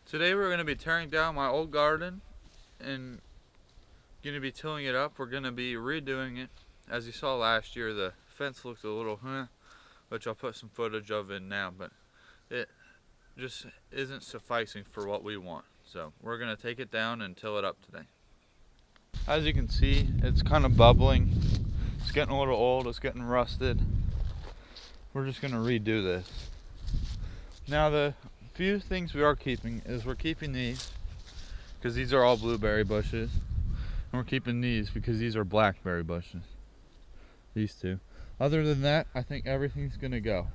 Today we're going to be tearing down my old garden and going to be tilling it up. We're going to be redoing it. As you saw last year, the fence looked a little which I'll put some footage of in now, but it just isn't sufficing for what we want. So we're going to take it down and till it up today. As you can see, it's kind of bubbling. It's getting a little old, it's getting rusted. We're just going to redo this. Now the few things we are keeping is we're keeping these because these are all blueberry bushes, and we're keeping these because these are blackberry bushes. These two. Other than that, I think everything's gonna go.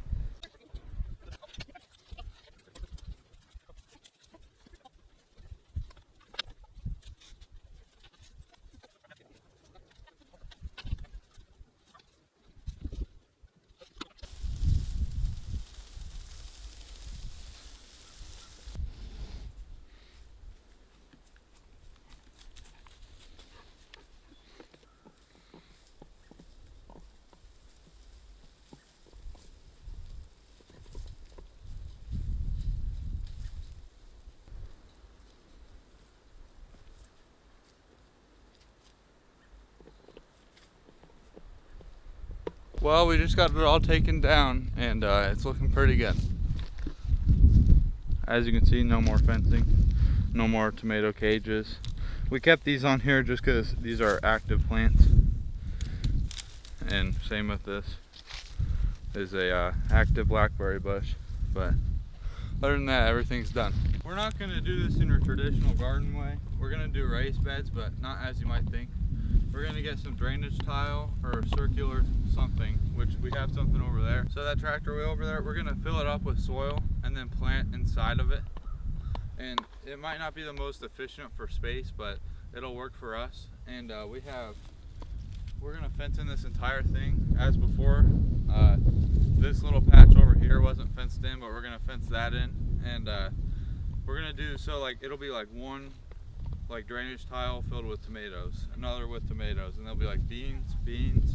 Well, we just got it all taken down, and it's looking pretty good. As you can see, no more fencing, no more tomato cages. We kept these on here just because these are active plants. And same with this. Is a active blackberry bush. But other than that, everything's done. We're not going to do this in a traditional garden way. We're going to do raised beds, but not as you might think. We're going to get some drainage tile or circular something, which we have something over there. So that tractor way over there, we're going to fill it up with soil and then plant inside of it. And it might not be the most efficient for space, but it'll work for us. And we're going to fence in this entire thing as before. This little patch over here wasn't fenced in, but we're going to fence that in. And we're going to do so like it'll be like one drainage tile filled with tomatoes, another with tomatoes, and they'll be like beans,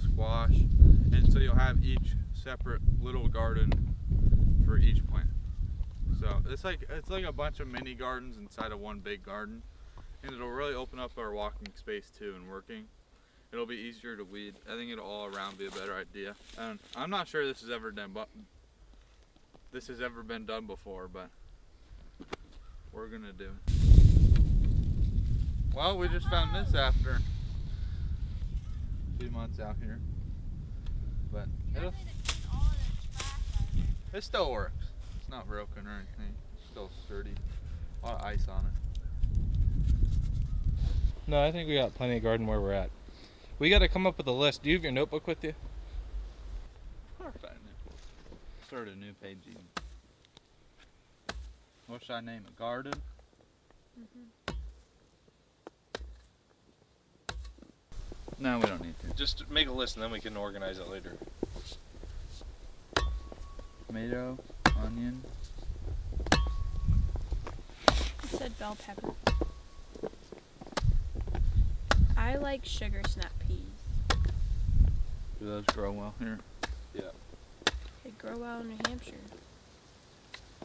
squash, and so you'll have each separate little garden for each plant. So it's like a bunch of mini gardens inside of one big garden, and it'll really open up our walking space too and working. It'll be easier to weed. I think it'll all around be a better idea. And I'm not sure this has ever been done before, but we're gonna do it. Well, we just found this after a few months out here, but it still works. It's not broken or anything. It's still sturdy. A lot of ice on it. No, I think we got plenty of garden where we're at. We got to come up with a list. Do you have your notebook with you? Of course I do. Start a new page even. What should I name it? Garden? No, we don't need to. Just make a list and then we can organize it later. Tomato, onion. It said bell pepper. I like sugar snap peas. Do those grow well here? Yeah. They grow well in New Hampshire.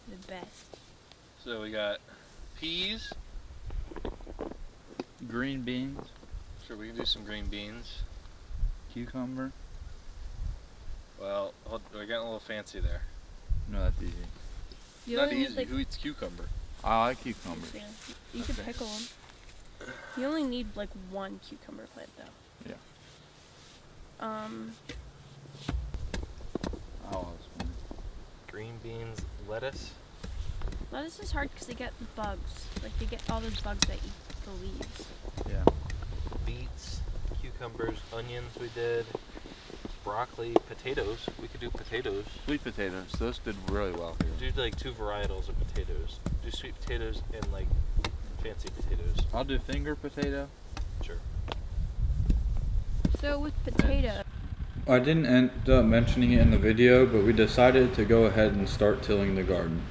The best. So we got peas. Green beans. Sure, we can do some green beans. Cucumber. Well, we're getting a little fancy there. No, that's easy. You Not only need, easy. like, Who eats cucumber? I like cucumbers. yeah, you could pickle them. You only need like one cucumber plant though. Yeah. Oh, Green beans, lettuce. Lettuce is hard because they get the bugs. Like they get all those bugs that eat the leaves. yeah. Beets, cucumbers, onions we did, broccoli, potatoes. We could do potatoes. Sweet potatoes. Those did really well here. Do like 2 varietals of potatoes. Do sweet potatoes and like fancy potatoes. I'll do finger potato. Sure. So with potato, I didn't end up mentioning it in the video, but we decided to go ahead and start tilling the garden.